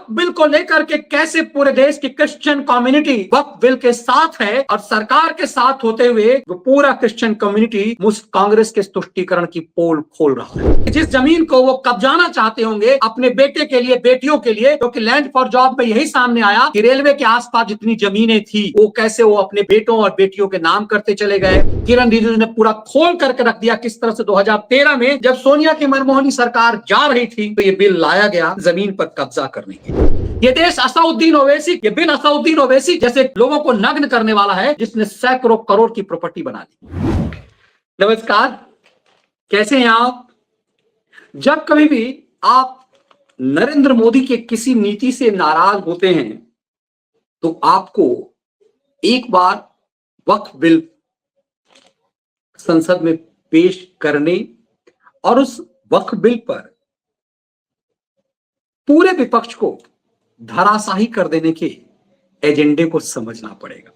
वक्फ bill को लेकर के कैसे पूरे देश की क्रिश्चियन कम्युनिटी वक्फ बिल के साथ है और सरकार के साथ होते हुए वो पूरा क्रिश्चियन कम्युनिटी कांग्रेस के तुष्टीकरण की पोल खोल रहा है। जिस जमीन को वो कब्जाना चाहते होंगे अपने बेटे के लिए, बेटियों के लिए, क्योंकि लैंड फॉर जॉब में यही सामने आया कि रेलवे के आसपास जितनी जमीनें थी वो कैसे वो अपने बेटों और बेटियों के नाम करते चले गए। किरण रिजिजू ने पूरा खोल करके रख दिया किस तरह से 2013 में जब सोनिया की मनमोहनी सरकार जा रही थी तो ये बिल लाया गया जमीन पर कब्जा करने के लिए। ये देश असाउद्दीन ओवैसी, ये बिन असाउद्दीन ओवैसी जैसे लोगों को नग्न करने वाला है जिसने सैकड़ों करोड़ की प्रॉपर्टी बना ली। नमस्कार, कैसे हैं आप? जब कभी भी आप नरेंद्र मोदी के किसी नीति से नाराज होते हैं तो आपको एक बार वक्फ बिल संसद में पेश करने और उस वक्फ बिल पर पूरे विपक्ष को धराशाही कर देने के एजेंडे को समझना पड़ेगा।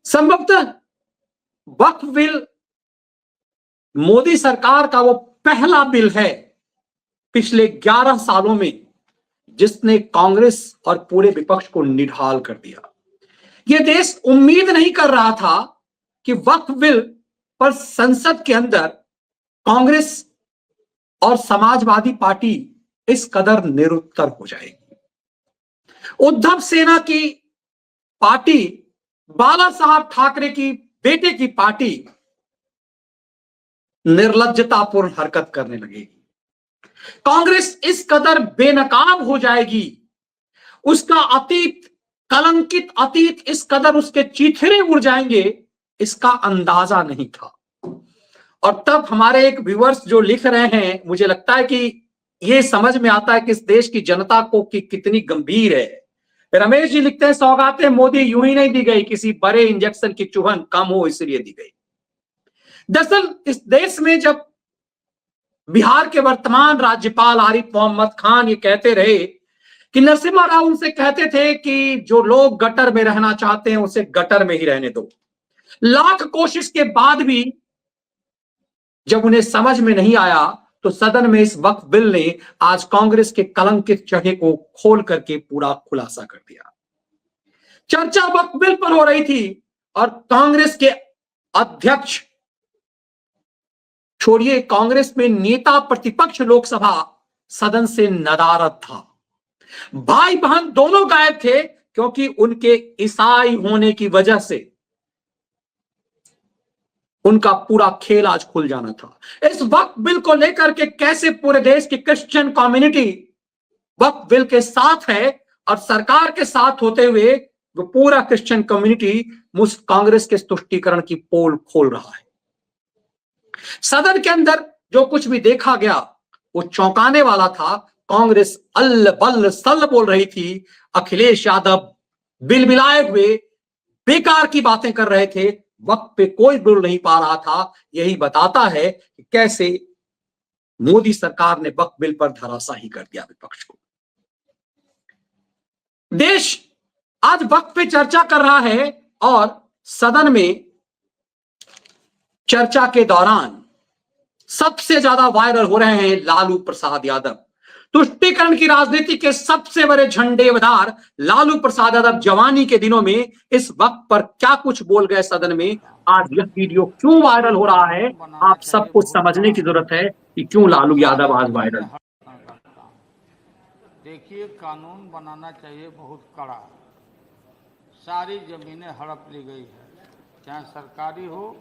संभवतः वक्फ बिल मोदी सरकार का वो पहला बिल है पिछले 11 सालों में जिसने कांग्रेस और पूरे विपक्ष को निढाल कर दिया। यह देश उम्मीद नहीं कर रहा था कि वक्फ बिल पर संसद के अंदर कांग्रेस और समाजवादी पार्टी इस कदर निरुत्तर हो जाएगी। उद्धव सेना की पार्टी, बाला साहब ठाकरे की बेटे की पार्टी निर्लज्जतापूर्ण हरकत करने लगेगी। कांग्रेस इस कदर बेनकाब हो जाएगी, उसका अतीत, कलंकित अतीत इस कदर उसके चीथड़े उड़ जाएंगे, इसका अंदाजा नहीं था। और तब हमारे एक व्यूअर्स जो लिख रहे हैं, मुझे लगता है कि यह समझ में आता है कि इस देश की जनता को कि कितनी गंभीर है। रमेश जी लिखते हैं, सौगातें मोदी यूं ही नहीं दी गई, किसी बड़े इंजेक्शन की चुभन कम हो इसलिए दी गई। दरअसल इस देश में जब बिहार के वर्तमान राज्यपाल आरिफ मोहम्मद खान ये कहते रहे कि नरसिम्हा राव उनसे कहते थे कि जो लोग गटर में रहना चाहते हैं उसे गटर में ही रहने दो, लाख कोशिश के बाद भी जब उन्हें समझ में नहीं आया तो सदन में इस वक्फ बिल ने आज कांग्रेस के कलंकित चेहरे को खोल करके पूरा खुलासा कर दिया। चर्चा वक्फ बिल पर हो रही थी और कांग्रेस के अध्यक्ष, छोड़िए कांग्रेस में नेता प्रतिपक्ष लोकसभा सदन से नदारद था। भाई बहन दोनों गायब थे क्योंकि उनके ईसाई होने की वजह से उनका पूरा खेल आज खुल जाना था। इस वक्फ बिल को लेकर के कैसे पूरे देश की क्रिश्चियन कम्युनिटी वक्फ बिल के साथ है और सरकार के साथ होते हुए वो पूरा क्रिश्चियन कम्युनिटी कांग्रेस के तुष्टीकरण की पोल खोल रहा है। सदन के अंदर जो कुछ भी देखा गया वो चौंकाने वाला था। कांग्रेस अल्ल बल्ल सल्ल बोल रही थी, अखिलेश यादव बिलबिलाए हुए बेकार की बातें कर रहे थे, वक्त पे कोई बिल नहीं पा रहा था। यही बताता है कि कैसे मोदी सरकार ने वक्फ बिल पर धराशाही कर दिया विपक्ष को। देश आज वक्त पे चर्चा कर रहा है और सदन में चर्चा के दौरान सबसे ज्यादा वायरल हो रहे हैं लालू प्रसाद यादव। तुष्टीकरण की राजनीति के सबसे बड़े झंडेदार लालू प्रसाद यादव जवानी के दिनों में इस वक्त पर क्या कुछ बोल गए सदन में। आज यह वीडियो क्यों वायरल हो रहा है, आप सब कुछ समझने की जरूरत है कि क्यों लालू यादव आज वायरल। देखिए, कानून बनाना चाहिए बहुत कड़ा। सारी जमीनें हड़प ली गई है, चाहे सरकारी हो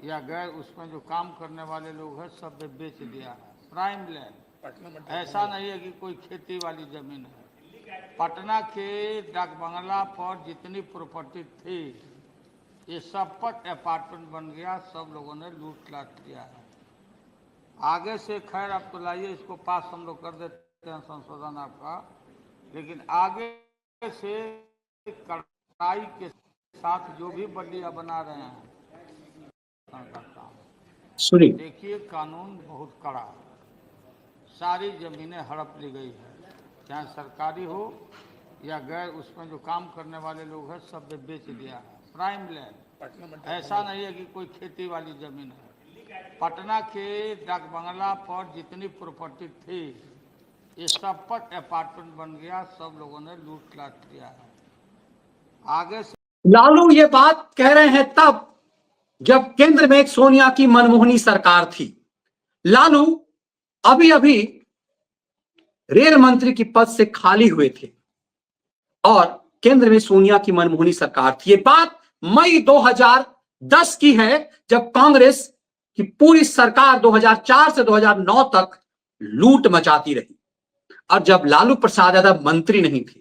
या गैर, उसमें जो काम करने वाले लोग हैं सब बेच दिया है। प्राइम लैंड, ऐसा नहीं है कि कोई खेती वाली जमीन है। पटना के डाक बंगला पर जितनी प्रॉपर्टी थी ये सब पर अपार्टमेंट बन गया, सब लोगों ने लूट लाट किया है। आगे से खैर आप तो लाइए, इसको पास हम लोग कर देते हैं संशोधन आपका, लेकिन आगे से कड़ाई के साथ जो भी बल्लियां बना रहे हैं करता हूँ। सुनिए, देखिए, कानून बहुत कड़ा, सारी जमीनें हड़प ली गई है, चाहे सरकारी हो या गैर, उसमें जो काम करने वाले लोग हैं सब बेच दिया है। प्राइम लैंड, ऐसा नहीं है कि कोई खेती वाली जमीन है। पटना के डाक बंगला पर जितनी प्रॉपर्टी थी ये सब पर अपार्टमेंट बन गया, सब लोगों ने लूट लाट किया है। आगे से लालू ये बात कह रहे हैं तब जब केंद्र में एक सोनिया की मनमोहनी सरकार थी। लालू अभी अभी रेल मंत्री की पद से खाली हुए थे और केंद्र में सोनिया की मनमोहनी सरकार थी। ये बात मई 2010 की है, जब कांग्रेस की पूरी सरकार 2004 से 2009 तक लूट मचाती रही और जब लालू प्रसाद यादव मंत्री नहीं थे।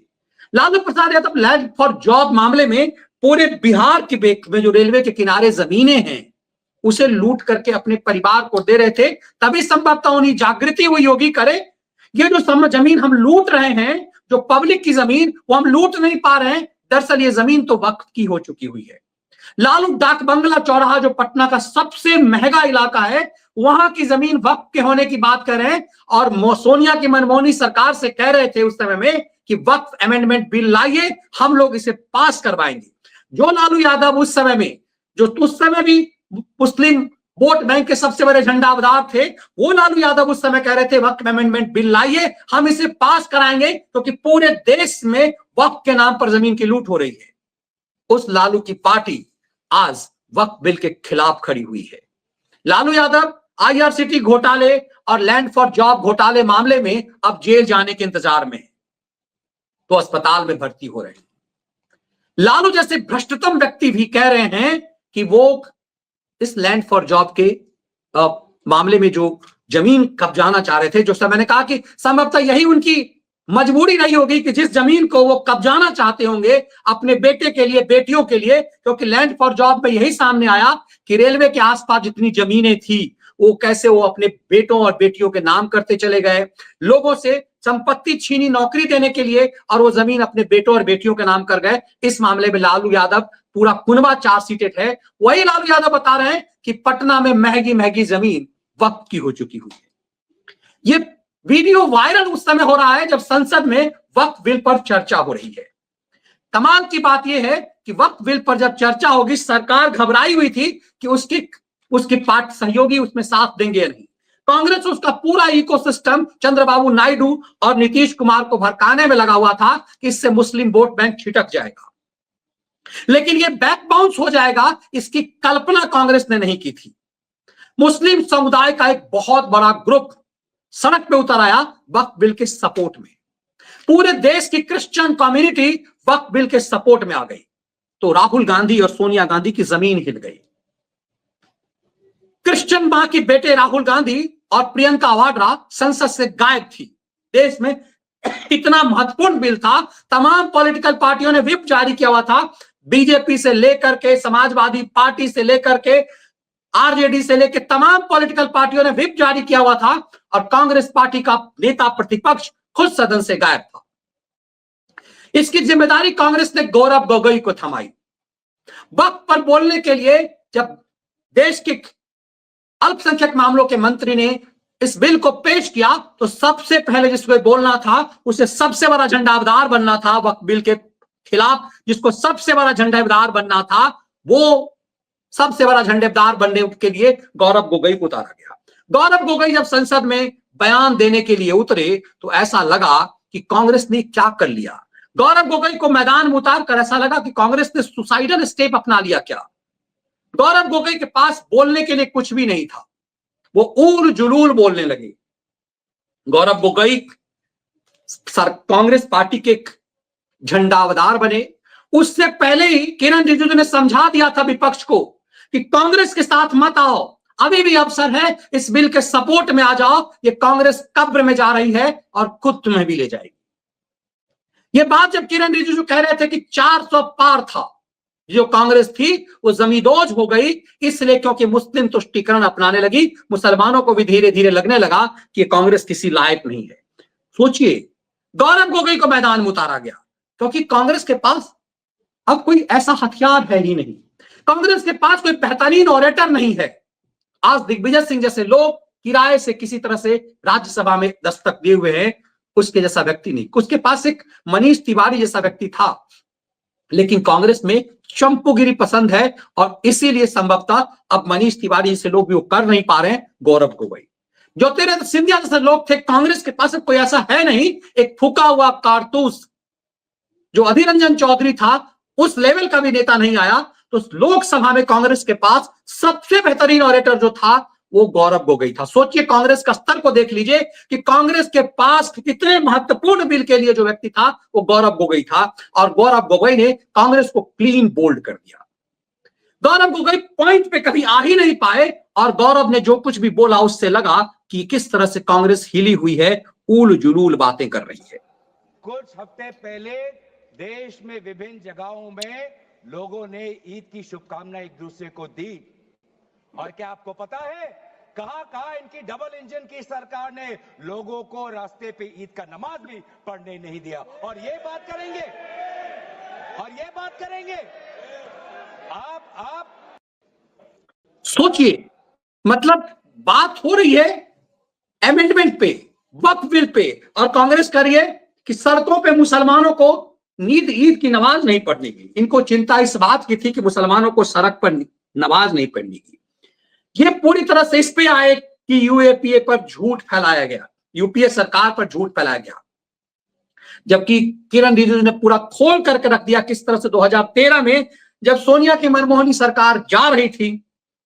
Lalu Prasad Yadav land for job मामले में पूरे बिहार के में जो रेलवे के किनारे जमीनें हैं उसे लूट करके अपने परिवार को दे रहे थे। तभी संभवतः उन्हीं जागृति हुई होगी करे, ये जो जमीन हम लूट रहे हैं, जो पब्लिक की जमीन, वो हम लूट नहीं पा रहे हैं, दरअसल ये जमीन तो वक्फ की हो चुकी हुई है। लालू डाक बंगला चौराहा जो पटना का सबसे महंगा इलाका है, वहां की जमीन वक्फ के होने की बात कर रहे हैं और सोनिया की मनमोहनी सरकार से कह रहे थे उस समय में कि वक्फ अमेंडमेंट बिल लाइए, हम लोग इसे पास करवाएंगे। जो लालू यादव उस समय में, जो उस समय भी मुस्लिम वोट बैंक के सबसे बड़े झंडावदार थे, वो लालू यादव उस समय कह रहे थे वक्फ अमेंडमेंट बिल लाइए, हम इसे पास कराएंगे, क्योंकि पूरे देश में वक्फ के नाम पर जमीन की लूट हो रही है। उस लालू की पार्टी आज वक्फ बिल के खिलाफ खड़ी हुई है। लालू यादव आईआरसीटी घोटाले और लैंड फॉर जॉब घोटाले मामले में अब जेल जाने के इंतजार में है, तो अस्पताल में भर्ती हो रहे हैं। लालू जैसे भ्रष्टतम व्यक्ति भी कह रहे हैं कि वो इस लैंड फॉर जॉब के मामले में जो जमीन कब्जाना चाह रहे थे, जो सब मैंने कहा कि संभवतः यही उनकी मजबूरी रही होगी कि जिस जमीन को वो कब्जाना चाहते होंगे अपने बेटे के लिए, बेटियों के लिए, क्योंकि लैंड फॉर जॉब में यही सामने आया कि रेलवे के आसपास जितनी जमीनें थी वो कैसे वो अपने बेटों और बेटियों के नाम करते चले गए, लोगों से संपत्ति छीनी नौकरी देने के लिए, और वो जमीन अपने बेटों और बेटियों के नाम कर गए। इस मामले में लालू यादव पूरा कुनबा चार्जशीटेड है। वही लालू यादव बता रहे हैं कि पटना में महंगी महंगी जमीन वक्फ की हो चुकी हुई है। ये वीडियो वायरल उस समय हो रहा है जब संसद में वक्फ बिल पर चर्चा हो रही है। कमाल की बात यह है कि वक्फ बिल पर जब चर्चा होगी, सरकार घबराई हुई थी कि उसकी पार्टी सहयोगी उसमें साथ देंगे या नहीं। कांग्रेस उसका पूरा इकोसिस्टम चंद्रबाबू नायडू और नीतीश कुमार को भड़काने में लगा हुआ था कि इससे मुस्लिम वोट बैंक छिटक जाएगा, लेकिन यह बैक बाउंस हो जाएगा, इसकी कल्पना कांग्रेस ने नहीं की थी। मुस्लिम समुदाय का एक बहुत बड़ा ग्रुप सड़क पे उतर आया वक्फ बिल के सपोर्ट में। पूरे देश की क्रिश्चियन कम्युनिटी वक्फ बिल के सपोर्ट में आ गई, तो राहुल गांधी और सोनिया गांधी की जमीन हिल गई। क्रिश्चियन मां के बेटे राहुल गांधी और प्रियंका वाड्रा संसद से गायब थी। देश में इतना महत्वपूर्ण बिल था, तमाम पॉलिटिकल पार्टियों ने व्हिप जारी किया हुआ था, बीजेपी से लेकर के, समाजवादी पार्टी से लेकर के, आरजेडी से लेकर तमाम पॉलिटिकल पार्टियों ने व्हिप जारी किया हुआ था, और कांग्रेस पार्टी का नेता प्रतिपक्ष खुद सदन से गायब था। इसकी जिम्मेदारी कांग्रेस ने गौरव गोगोई को थमाई। वक्त पर बोलने के लिए जब देश के अल्पसंख्यक मामलों के मंत्री ने इस बिल को पेश किया, तो सबसे पहले जिसको बोलना था, उसे सबसे बड़ा झंडादार बनना था वक्फ बिल के खिलाफ। जिसको सबसे बड़ा झंडादार बनना था, वो सबसे बड़ा झंडेदार बनने के लिए गौरव गोगोई को उतारा गया। गौरव गोगोई जब संसद में बयान देने के लिए उतरे तो ऐसा लगा कि कांग्रेस ने क्या कर लिया। गौरव गोगोई को मैदान में उतार कर ऐसा लगा कि कांग्रेस ने सुसाइडल स्टेप अपना लिया क्या। गौरव गोगोई के पास बोलने के लिए कुछ भी नहीं था, वो ऊल जुलूल बोलने लगे। गौरव गोगोई कांग्रेस पार्टी के झंडावदार बने। उससे पहले ही किरण रिजिजू ने समझा दिया था विपक्ष को कि कांग्रेस के साथ मत आओ, अभी भी अवसर है, इस बिल के सपोर्ट में आ जाओ, ये कांग्रेस कब्र में जा रही है और खुद तुम्हें भी ले जाएगी। ये बात जब किरण रिजिजू कह रहे थे कि 400 पार था, जो कांग्रेस थी वो जमींदोज हो गई, इसलिए क्योंकि मुस्लिम तुष्टीकरण अपनाने लगी। मुसलमानों को भी धीरे धीरे लगने लगा कि कांग्रेस किसी लायक नहीं है। सोचिए, गौरव गोगोई को मैदान में उतारा गया क्योंकि कांग्रेस के पास अब कोई ऐसा हथियार है ही नहीं। कांग्रेस के पास कोई बेहतरीन ऑरेटर नहीं है। आज दिग्विजय सिंह जैसे लोग किराए से किसी तरह से राज्यसभा में दस्तक दिए हुए हैं, उसके जैसा व्यक्ति नहीं। उसके पास एक मनीष तिवारी जैसा व्यक्ति था, लेकिन कांग्रेस में चंपूगिरी पसंद है और इसीलिए संभवतः अब मनीष तिवारी जैसे लोग भी वो कर नहीं पा रहे हैं। गौरव गोगोई जो तेरे सिंधिया जैसे लोग थे, कांग्रेस के पास कोई ऐसा है नहीं, एक फूका हुआ कारतूस जो अधीर रंजन चौधरी था, उस लेवल का भी नेता नहीं आया। तो लोकसभा में कांग्रेस के पास सबसे बेहतरीन ऑरेटर जो था वो गौरव गोगोई था। सोचिए कांग्रेस का स्तर को देख लीजिए कि कांग्रेस के पास कितने महत्वपूर्ण बिल के लिए जो व्यक्ति था वो गौरव गोगोई था, और गौरव गोगोई ने कांग्रेस को क्लीन बोल्ड कर दिया। गौरव गोगोई पॉइंट पे कभी आ ही नहीं पाए, और गौरव ने जो कुछ भी बोला उससे लगा कि किस तरह से कांग्रेस हिली हुई है, उल जुलूल बातें कर रही है। कुछ हफ्ते पहले देश में विभिन्न जगहों में लोगों ने ईद की शुभकामनाएं एक दूसरे को दी, और क्या आपको पता है कहां कहां इनकी डबल इंजन की सरकार ने लोगों को रास्ते पे ईद का नमाज भी पढ़ने नहीं दिया। और ये बात करेंगे आप सोचिए, मतलब बात हो रही है अमेंडमेंट पे, वक्फ बिल पे, और कांग्रेस कर रही है कि सड़कों पे मुसलमानों को ईद की नमाज नहीं पढ़ने की। इनको चिंता इस बात की थी कि मुसलमानों को सड़क पर नमाज नहीं पढ़ने की। ये पूरी तरह से इस पे आए कि यूएपीए पर झूठ फैलाया गया, यूपीए सरकार पर झूठ फैलाया गया, जबकि किरण रिजिजू ने पूरा खोल करके रख दिया किस तरह से 2013 में जब सोनिया की मनमोहनी सरकार जा रही थी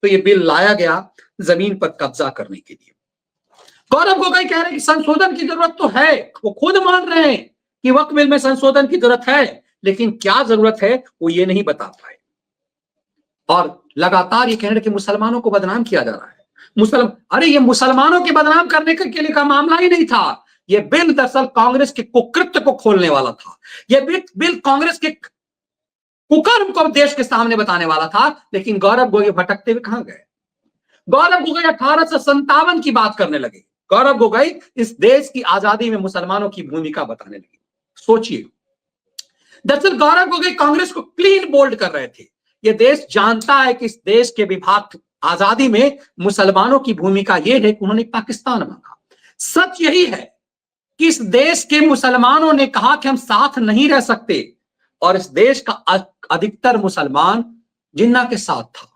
तो ये बिल लाया गया जमीन पर कब्जा करने के लिए। गौरव गोगोई कह रहे हैं कि संशोधन की जरूरत तो है, वो खुद मान रहे हैं कि वक्फ बिल में संशोधन की जरूरत है, लेकिन क्या जरूरत है वो ये नहीं बता पाए। और लगातार ये कह रहे कि मुसलमानों को बदनाम किया जा रहा है। अरे ये मुसलमानों के बदनाम करने के लिए का मामला ही नहीं था। ये बिल दरअसल कांग्रेस के कुकृत्य को खोलने वाला था। ये बिल कांग्रेस के कुकर्म को देश के सामने बताने वाला था। लेकिन गौरव गोगोई भटकते हुए कहां गए? गौरव गोगोई 1857 की बात करने लगे। गौरव गोगोई इस देश की आजादी में मुसलमानों की भूमिका बताने लगे। सोचिए, दरअसल गौरव गोगोई कांग्रेस को क्लीन बोल्ड कर रहे थे। यह देश जानता है कि इस देश के विभाग आजादी में मुसलमानों की भूमिका यह है कि उन्होंने पाकिस्तान मांगा। सच यही है कि इस देश के मुसलमानों ने कहा कि हम साथ नहीं रह सकते, और इस देश का अधिकतर मुसलमान जिन्ना के साथ था।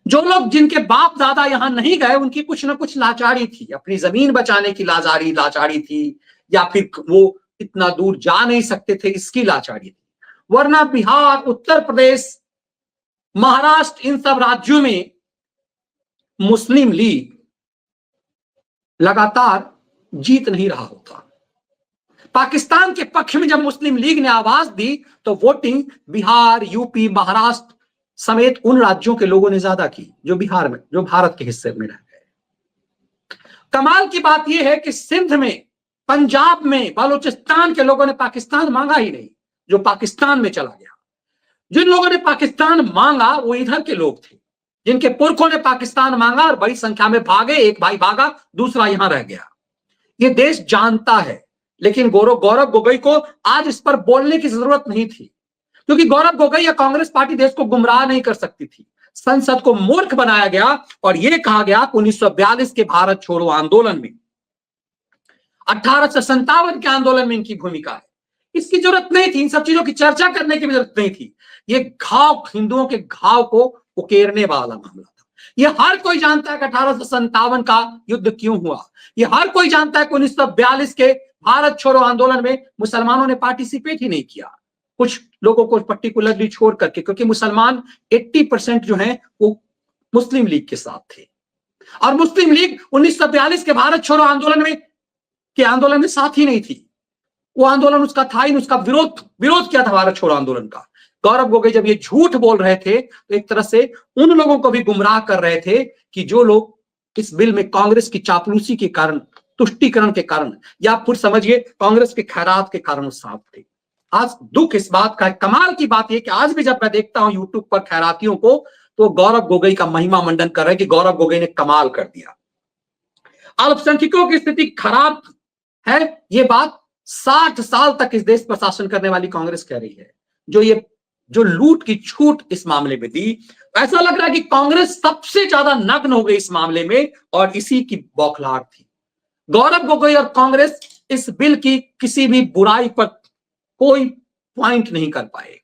जो लोग जिनके बाप दादा यहां नहीं गए उनकी कुछ ना कुछ लाचारी थी, अपनी जमीन बचाने की लाचारी थी, या फिर वो इतना दूर जा नहीं सकते थे इसकी लाचारी थी। वरना बिहार, उत्तर प्रदेश, महाराष्ट्र, इन सब राज्यों में मुस्लिम लीग लगातार जीत नहीं रहा होता। पाकिस्तान के पक्ष में जब मुस्लिम लीग ने आवाज दी तो वोटिंग बिहार, यूपी, महाराष्ट्र समेत उन राज्यों के लोगों ने ज्यादा की जो बिहार में, जो भारत के हिस्से में रह गए। कमाल की बात यह है कि सिंध में, पंजाब में, बलूचिस्तान के लोगों ने पाकिस्तान मांगा ही नहीं, जो पाकिस्तान में चला गया। जिन लोगों ने पाकिस्तान मांगा वो इधर के लोग थे, जिनके पुरखों ने पाकिस्तान मांगा और बड़ी संख्या में भागे। एक भाई भागा, दूसरा यहां रह गया। ये देश जानता है, लेकिन गौरव गोगोई को आज इस पर बोलने की जरूरत नहीं थी, क्योंकि गौरव गोगोई या कांग्रेस पार्टी देश को गुमराह नहीं कर सकती थी। संसद को मूर्ख बनाया गया और यह कहा गया कि 1942 के भारत छोड़ो आंदोलन में, 1857 के आंदोलन में इनकी भूमिका है। इसकी जरूरत नहीं थी, इन सब चीजों की चर्चा करने की भी जरूरत नहीं थी। ये घाव, हिंदुओं के घाव को उकेरने वाला मामला था। ये हर कोई जानता है कि 1857 का युद्ध क्यों हुआ। ये हर कोई जानता है कि 1942 के भारत छोड़ो आंदोलन में मुसलमानों ने पार्टिसिपेट ही नहीं किया, कुछ लोगों को पर्टिकुलरली छोड़ करके, क्योंकि मुसलमान 80% जो हैं वो मुस्लिम लीग के साथ थे, और मुस्लिम लीग 1942 के भारत छोड़ो आंदोलन में साथ ही नहीं थी। वो आंदोलन उसका था ही, उसका विरोध किया था भारत छोड़ो आंदोलन का। गौरव गोगोई जब ये झूठ बोल रहे थे तो एक तरह से उन लोगों को भी गुमराह कर रहे थे कि जो लोग इस बिल में कांग्रेस की चापलूसी के कारण, तुष्टीकरण के कारण, या फिर समझिए कांग्रेस के खैरात के कारण साफ थे। आज दुख इस बात का है, कमाल की बात यह कि आज भी जब मैं देखता हूं यूट्यूब पर खैरातियों को, तो गौरव गोगोई का महिमा मंडन कर रहे हैं कि गौरव गोगोई ने कमाल कर दिया। अल्पसंख्यकों की स्थिति खराब है, ये बात 60 साल तक इस देश पर शासन करने वाली कांग्रेस कह रही है। जो लूट की छूट इस मामले में दी, ऐसा लग रहा है कि कांग्रेस सबसे ज्यादा नग्न हो गई इस मामले में, और इसी की बौखलाहट थी। गौरव गोगोई और कांग्रेस इस बिल की किसी भी बुराई पर कोई पॉइंट नहीं कर पाए।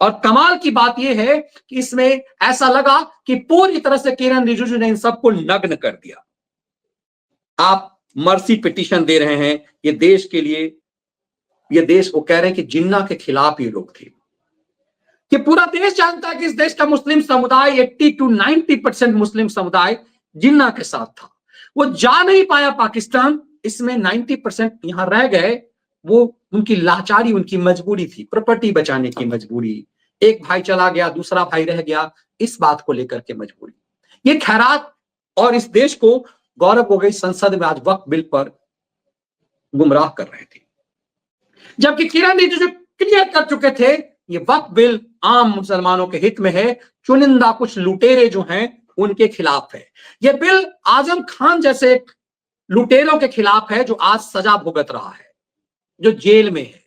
और कमाल की बात यह है कि इसमें ऐसा लगा कि पूरी तरह से किरण रिजिजू ने इन सबको नग्न कर दिया। आप मर्सी पिटीशन दे रहे हैं, ये देश के लिए, ये देश, वो कह रहे हैं कि जिन्ना के खिलाफ ये लोग थे, कि पूरा देश जानता है कि इस देश का मुस्लिम समुदाय 80 to 90% मुस्लिम समुदाय जिन्ना के साथ था। वो जा नहीं पाया पाकिस्तान, इसमें 90% यहां रह गए। वो उनकी लाचारी, उनकी मजबूरी थी, प्रॉपर्टी बचाने की मजबूरी, एक भाई चला गया दूसरा भाई रह गया, इस बात को लेकर के मजबूरी। ये खैरात और इस देश को गौरव गोगोई संसद में आज वक्फ बिल पर गुमराह कर रहे थे, जबकि किरण रिजिजू क्लियर कर चुके थे ये वक्फ बिल आम मुसलमानों के हित में है, चुनिंदा कुछ लुटेरे जो हैं उनके खिलाफ है। यह बिल आजम खान जैसे लुटेरों के खिलाफ है जो आज सजा भुगत रहा है, जो जेल में है।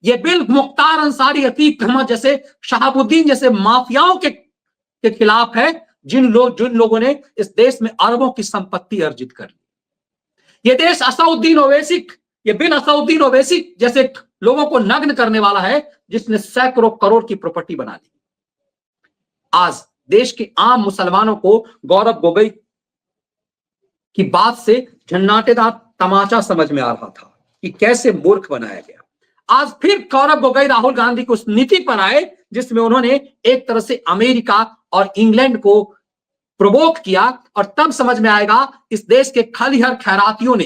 यह बिल मुख्तार अंसारी, अतीक अहमद जैसे, शहाबुद्दीन जैसे माफियाओं के खिलाफ है, जिन लोगों ने इस देश में अरबों की संपत्ति अर्जित कर ली। यह देश असउद्दीन ओवैसी, यह बिल असउद्दीन ओवैसी जैसे लोगों को नग्न करने वाला है, जिसने सैकड़ों करोड़ की प्रॉपर्टी बना ली। आज देश के आम मुसलमानों को गौरव गोगोई की बात से झन्नाटेदार तमाचा समझ में आ रहा था कि कैसे मूर्ख बनाया गया। आज फिर गौरव गोगोई राहुल गांधी को उस नीति पर आए जिसमें उन्होंने एक तरह से अमेरिका और इंग्लैंड को प्रोवोक किया, और तब समझ में आएगा इस देश के खलिहर खैरातियों ने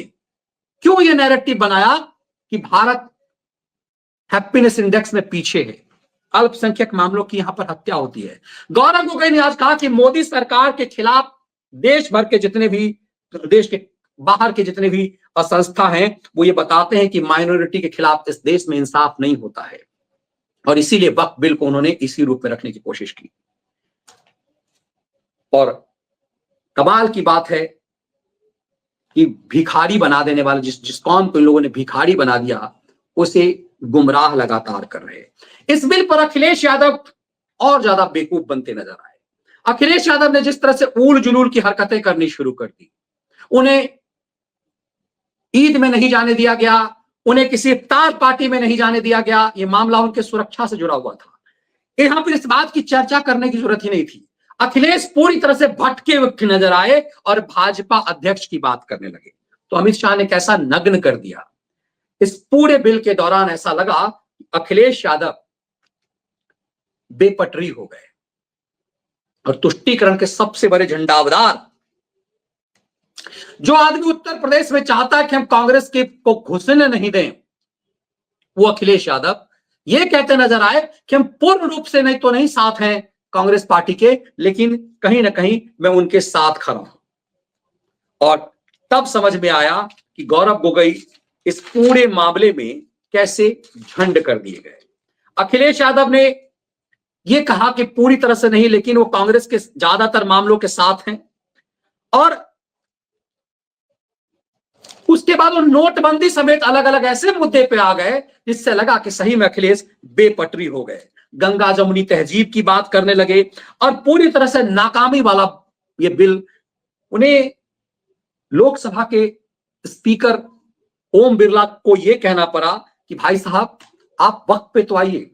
क्यों यह नैरेटिव बनाया कि भारत हैप्पीनेस इंडेक्स में पीछे है, अल्पसंख्यक मामलों की यहां पर हत्या होती है। गौरव गोगोई ने आज कहा कि मोदी सरकार के खिलाफ देश भर के जितने भी, देश के बाहर के जितने भी संस्था हैं, वो ये बताते हैं कि माइनॉरिटी के खिलाफ इस देश में इंसाफ नहीं होता है, और इसीलिए वक्फ बिल को उन्होंने इसी रूप में रखने की कोशिश की। और कमाल की बात है कि भिखारी बना देने वाले, जिस कौम को इन लोगों ने भिखारी बना दिया, उसे गुमराह लगातार कर रहे हैं। इस बिल पर अखिलेश यादव और ज्यादा बेवकूफ बनते नजर आए। अखिलेश यादव ने जिस तरह से उल जुलूल की हरकतें करनी शुरू कर दी, उन्हें ईद में नहीं जाने दिया गया, उन्हें किसी इफ्तार पार्टी में नहीं जाने दिया गया, यह मामला उनके सुरक्षा से जुड़ा हुआ था। यहां पर इस बात की चर्चा करने की जरूरत ही नहीं थी। अखिलेश पूरी तरह से भटके हुए नजर आए और भाजपा अध्यक्ष की बात करने लगे। तो अमित शाह ने कैसा नग्न कर दिया। इस पूरे बिल के दौरान ऐसा लगा अखिलेश यादव बेपटरी हो गए, और तुष्टीकरण के सबसे बड़े झंडावदार, जो आदमी उत्तर प्रदेश में चाहता है कि हम कांग्रेस के को घुसने नहीं दें, वो अखिलेश यादव ये कहते नजर आए कि हम पूर्ण रूप से नहीं तो नहीं साथ हैं कांग्रेस पार्टी के, लेकिन कहीं ना कहीं मैं उनके साथ खड़ा हूं। और तब समझ में आया कि गौरव गोगोई इस पूरे मामले में कैसे झंड कर दिए गए। अखिलेश यादव ने यह कहा कि पूरी तरह से नहीं, लेकिन वो कांग्रेस के ज्यादातर मामलों के साथ हैं, और उसके बाद वो नोटबंदी समेत अलग अलग ऐसे मुद्दे पे आ गए जिससे लगा कि सही में अखिलेश बेपटरी हो गए। गंगा जमुनी तहजीब की बात करने लगे, और पूरी तरह से नाकामी वाला ये बिल। उन्हें लोकसभा के स्पीकर ओम बिरला को यह कहना पड़ा कि भाई साहब आप वक्त पे तो आइए।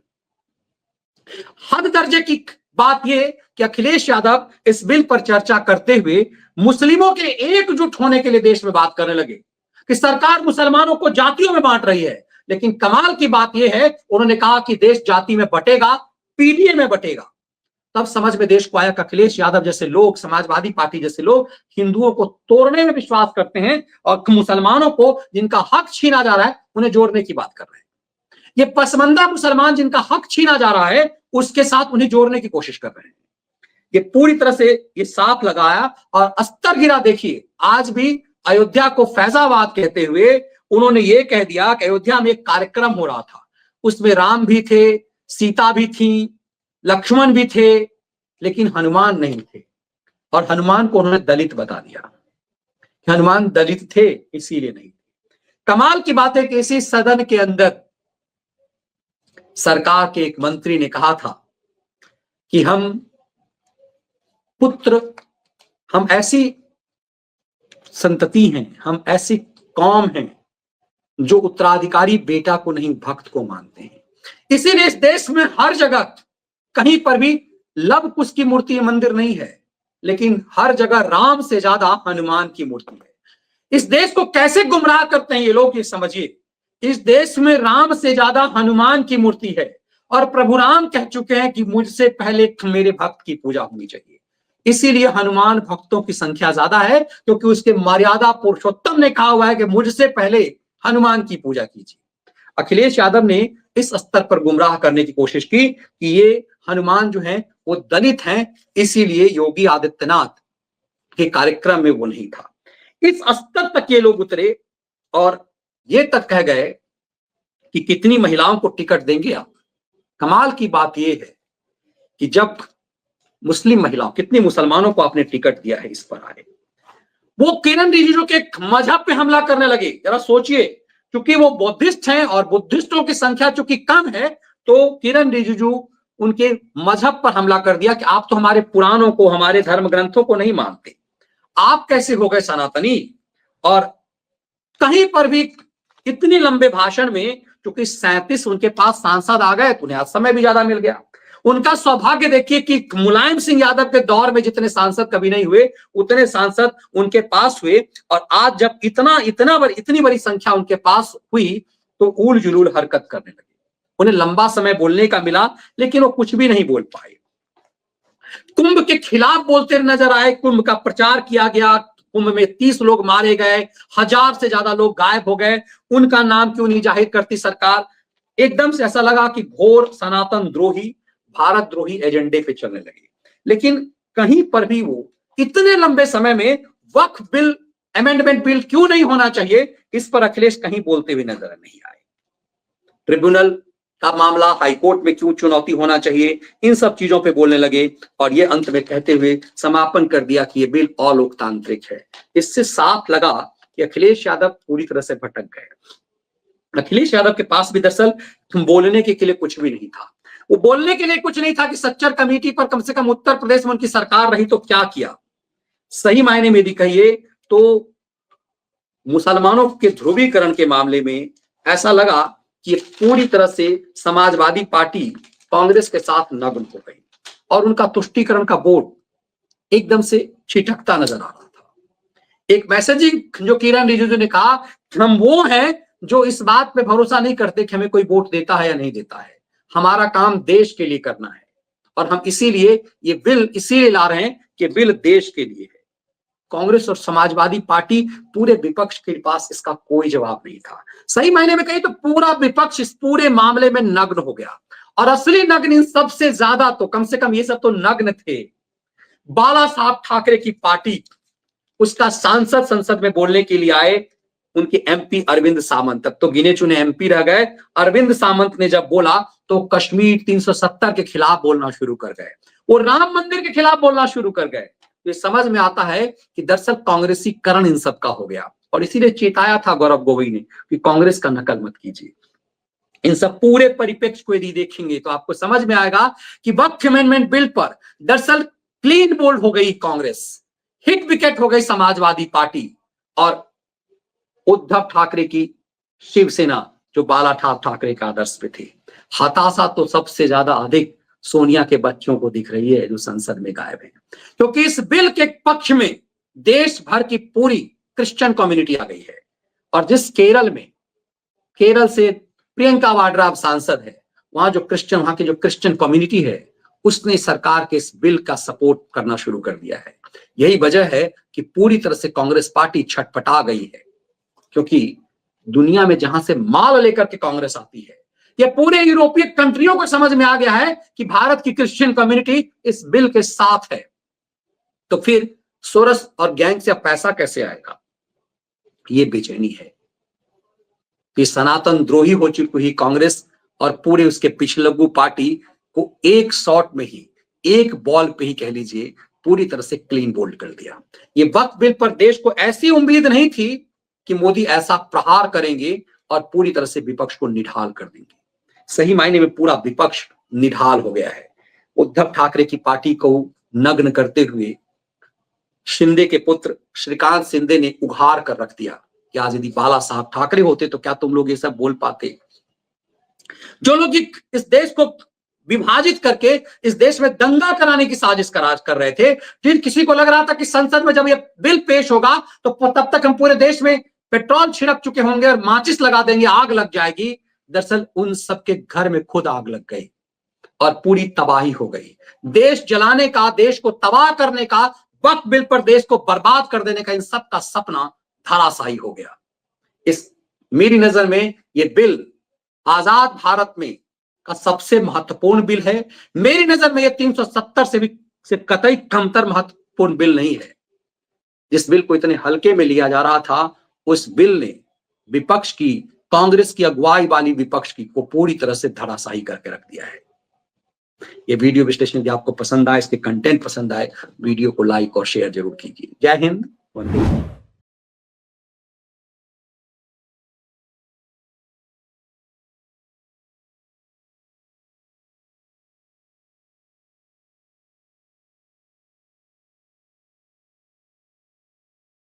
हद दर्जे की बात यह कि अखिलेश यादव इस बिल पर चर्चा करते हुए मुस्लिमों के एकजुट होने के लिए देश में बात करने लगे कि सरकार मुसलमानों को जातियों में बांट रही है। लेकिन कमाल की बात यह है, उन्होंने कहा कि देश जाति में बटेगा, पीडीए में बटेगा। तब समझ में देश को आया कि अखिलेश यादव जैसे लोग, समाजवादी पार्टी जैसे लोग हिंदुओं को तोड़ने में विश्वास करते हैं, और मुसलमानों को जिनका हक छीना जा रहा है उन्हें जोड़ने की बात कर रहे हैं। ये पसमंदा मुसलमान जिनका हक छीना जा रहा है उसके साथ उन्हें जोड़ने की कोशिश कर रहे हैं। ये पूरी तरह से ये साफ लगाया और अस्तर गिरा। देखिए आज भी अयोध्या को फैजाबाद कहते हुए उन्होंने ये कह दिया कि अयोध्या में एक कार्यक्रम हो रहा था, उसमें राम भी थे, सीता भी थी, लक्ष्मण भी थे, लेकिन हनुमान नहीं थे। और हनुमान को उन्होंने दलित बता दिया, हनुमान दलित थे इसीलिए नहीं थे। कमाल की बात है कि इसी सदन के अंदर सरकार के एक मंत्री ने कहा था कि हम ऐसी संतति हैं, हम ऐसी कौम हैं जो उत्तराधिकारी बेटा को नहीं भक्त को मानते हैं। इसीलिए इस देश में हर जगह कहीं पर भी लव कुश की मूर्ति मंदिर नहीं है, लेकिन हर जगह राम से ज्यादा हनुमान की मूर्ति है। इस देश को कैसे गुमराह करते हैं ये लोग, ये समझिए। इस देश में राम से ज्यादा हनुमान की मूर्ति है और प्रभु राम कह चुके हैं कि मुझसे पहले मेरे भक्त की पूजा होनी चाहिए। इसीलिए हनुमान भक्तों की संख्या ज्यादा है, क्योंकि उसके मर्यादा पुरुषोत्तम ने कहा हुआ है कि मुझसे पहले हनुमान की पूजा कीजिए। अखिलेश यादव ने इस स्तर पर गुमराह करने की कोशिश की कि ये हनुमान जो है वो दलित हैं, इसीलिए योगी आदित्यनाथ के कार्यक्रम में वो नहीं था। इस स्तर तक ये लोग उतरे और ये तक कह गए कि कितनी महिलाओं को टिकट देंगे आप। कमाल की बात यह है कि जब मुस्लिम महिलाओं, कितनी मुसलमानों को आपने टिकट दिया है, इस पर आए वो किरण रिजिजू के मजहब पे हमला करने लगे। जरा सोचिए, क्योंकि वो बुद्धिस्ट हैं और बुद्धिस्टों की संख्या चूंकि कम है, तो किरण रिजिजू उनके मजहब पर हमला कर दिया कि आप तो हमारे पुराणों को, हमारे धर्म ग्रंथों को नहीं मानते, आप कैसे हो गए सनातनी। और कहीं पर भी इतनी लंबे भाषण में, क्योंकि 37 उनके पास सांसद आ गए तो उन्हें समय भी ज्यादा मिल गया। उनका सौभाग्य देखिए कि मुलायम सिंह यादव के दौर में जितने सांसद कभी नहीं हुए, उतने सांसद उनके पास हुए। और आज जब इतनी बड़ी संख्या उनके पास हुई तो उल जुलूल हरकत करने लगे। उन्हें लंबा समय बोलने का मिला, लेकिन वो कुछ भी नहीं बोल पाए। कुंभ के खिलाफ बोलते नजर आए, कुंभ का प्रचार किया गया, कुंभ में 30 लोग मारे गए, 1000 से ज्यादा लोग गायब हो गए, उनका नाम क्यों नहीं जाहिर करती सरकार। एकदम से ऐसा लगा कि घोर सनातन द्रोही, भारत द्रोही एजेंडे पे चलने लगे। लेकिन कहीं पर भी वो इतने लंबे समय में वक्फ बिल, अमेंडमेंट बिल क्यों नहीं होना चाहिए, इस पर अखिलेश कहीं बोलते हुए नजर नहीं आए। ट्रिब्यूनल का मामला हाईकोर्ट में क्यों चुनौती होना चाहिए, इन सब चीजों पे बोलने लगे। और ये अंत में कहते हुए समापन कर दिया कि ये बिल अलोकतांत्रिक है। इससे साफ लगा कि अखिलेश यादव पूरी तरह से भटक गए। अखिलेश यादव के पास भी दरअसल बोलने के लिए कुछ भी नहीं था। वो बोलने के लिए कुछ नहीं था कि सच्चर कमेटी पर कम से कम उत्तर प्रदेश में उनकी सरकार रही तो क्या किया। सही मायने में यदि कहिए तो मुसलमानों के ध्रुवीकरण के मामले में ऐसा लगा कि पूरी तरह से समाजवादी पार्टी कांग्रेस के साथ नग्न हो गई और उनका तुष्टीकरण का बोर्ड एकदम से छिटकता नजर आ रहा था। एक मैसेजिंग जो किरण रिजिजू ने कहा, हम वो हैं जो इस बात पे भरोसा नहीं करते कि हमें कोई वोट देता है या नहीं देता है, हमारा काम देश के लिए करना है और हम इसीलिए ये बिल इसीलिए ला रहे हैं कि बिल देश के लिए है। कांग्रेस और समाजवादी पार्टी, पूरे विपक्ष के पास इसका कोई जवाब नहीं था। सही मायने में कहीं तो पूरा विपक्ष इस पूरे मामले में नग्न हो गया। और असली नग्न इन सबसे ज्यादा, तो कम से कम ये सब तो नग्न थे, बाला साहब ठाकरे की पार्टी। उसका सांसद संसद में बोलने के लिए आए उनके एमपी अरविंद सामंत, तब तो गिने चुने एमपी रह गए। अरविंद सामंत ने जब बोला तो कश्मीर 370 के खिलाफ बोलना शुरू कर गए, वो राम मंदिर के खिलाफ बोलना शुरू कर गए। ये समझ में आता है कि दरअसल कांग्रेसीकरण इन सब का हो गया। और इसीलिए चेताया था गौरव गोगोई ने कि कांग्रेस का नकल मत कीजिए। इन सब पूरे परिप्रेक्ष्य को यदि देखेंगे तो आपको समझ में आएगा कि वक्फ अमेंडमेंट बिल पर दरअसल क्लीन बोल्ड हो गई कांग्रेस, हिट विकेट हो गई समाजवादी पार्टी और उद्धव ठाकरे की शिवसेना जो बाला ठाकरे का आदर्श पे थी। हताशा तो सबसे ज्यादा अधिक सोनिया के बच्चों को दिख रही है जो संसद में गायब है, क्योंकि इस बिल के पक्ष में देश भर की पूरी क्रिश्चियन कम्युनिटी आ गई है। और जिस केरल से प्रियंका वाड्रा सांसद है, वहां की जो क्रिश्चियन कम्युनिटी है उसने सरकार के इस बिल का सपोर्ट करना शुरू कर दिया है। यही वजह है कि पूरी तरह से कांग्रेस पार्टी छटपटा गई है, क्योंकि दुनिया में जहां से माल लेकर के कांग्रेस आती है, यह पूरे यूरोपीय कंट्रियों को समझ में आ गया है कि भारत की क्रिश्चियन कम्युनिटी इस बिल के साथ है। तो फिर सोरस और गैंग से पैसा कैसे आएगा, ये बेचैनी है। कि सनातन द्रोही हो चुकी हुई कांग्रेस और पूरे उसके पिछलग्गू पार्टी को एक शॉट में ही, एक बॉल पे ही कह लीजिए, पूरी तरह से क्लीन बोल्ड कर दिया। ये वक्फ बिल पर देश को ऐसी उम्मीद नहीं थी कि मोदी ऐसा प्रहार करेंगे और पूरी तरह से विपक्ष को निढाल कर देंगे। सही मायने में पूरा विपक्ष निढाल हो गया है। उद्धव ठाकरे की पार्टी को नग्न करते हुए शिंदे के पुत्र श्रीकांत शिंदे ने उघाड़ कर रख दिया कि आज यदि बाला साहब ठाकरे होते तो क्या तुम लोग ये सब बोल पाते। जो लोग इस देश को विभाजित करके इस देश में दंगा कराने की साजिश कर रहे थे। फिर किसी को लग रहा था कि संसद में जब ये बिल पेश होगा तो तब तक हम पूरे देश में पेट्रोल छिड़क चुके होंगे और माचिस लगा देंगे, आग लग जाएगी। दरअसल उन सबके घर में खुद आग लग गई और पूरी तबाही हो गई। देश जलाने का, देश को तबाह करने का, वक्फ बिल पर देश को बर्बाद कर देने का इन सब का सपना धराशायी हो गया। इस मेरी नजर में ये बिल आजाद भारत में का सबसे महत्वपूर्ण बिल है। मेरी नजर में ये 370 से भी सिर्फ कतई कमतर महत्वपूर्ण बिल नहीं है। जिस बिल को इतने हल्के में लिया जा रहा था, उस बिल ने विपक्ष की, कांग्रेस की अगुवाई वाली विपक्ष की को पूरी तरह से धराशायी करके रख दिया है। ये वीडियो विश्लेषण यदि आपको पसंद आए, इसके कंटेंट पसंद आए, वीडियो को लाइक और शेयर जरूर कीजिए। जय हिंद, वंदे मातरम।